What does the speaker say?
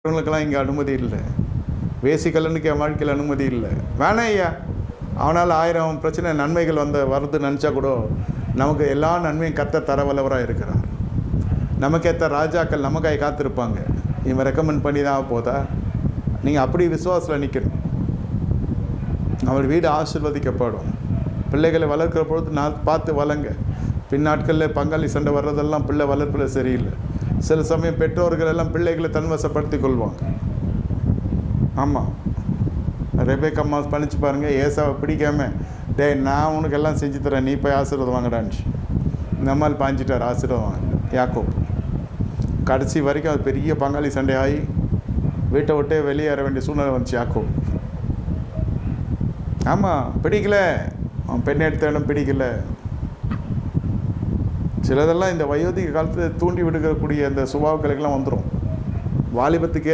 இவங்களுக்கெல்லாம் இங்கே அனுமதி இல்லை. வேசிக்கல்லனுக்கு என் வாழ்க்கையில் அனுமதி இல்லை. வேணாம் ஐயா, அவனால் 1000 பிரச்சனை நன்மைகள் வருது நினச்சா கூட நமக்கு எல்லா நன்மையும் கர்த்தர் தர வல்லவராக இருக்கிறார். நமக்கேற்ற ராஜாக்கள் நமக்காக காத்திருப்பாங்க. இவன் ரெக்கமெண்ட் பண்ணி தான் போதா? நீங்கள் அப்படி விசுவாசத்தில் நிற்கணும். அவர் வீடு ஆசீர்வதிக்கப்படும். பிள்ளைகளை வளர்க்குற பொழுது நான் பார்த்து வளங்க. பின்னாட்களில் பங்காளி சண்டை வர்றதெல்லாம் பிள்ளை வளர்ப்பில் சரியில்லை. சில சமயம் பெற்றோர்கள் எல்லாம் பிள்ளைகளை தன்வசப்படுத்தி கொள்வாங்க. ஆமாம், ரெபேக்கா அம்மா பண்ணிச்சு பாருங்கள். ஏசாவை பிடிக்காம, டே நான் உனக்கு எல்லாம் செஞ்சு தரேன், நீ போய் ஆசீர்வாதம் வாங்கடான்னு இந்த மாதிரி பாஞ்சிட்டார். ஆசீர்வாதம் வாங்க யாக்கோப். கடைசி வரைக்கும் அது பெரிய பங்காளி சண்டை ஆகி வீட்டை விட்டே வெளியேற வேண்டிய சூழ்நிலை வந்துச்சு யாக்கோப். ஆமாம், பிடிக்கல, அவன் பெண் எடுத்த இடம் பிடிக்கல. சிலதெல்லாம் இந்த வயோதிக காலத்தில் தூண்டி விடுக்கக்கூடிய அந்த சுபாவங்களுக்கெல்லாம் வந்துடும். வாலிபத்துக்கு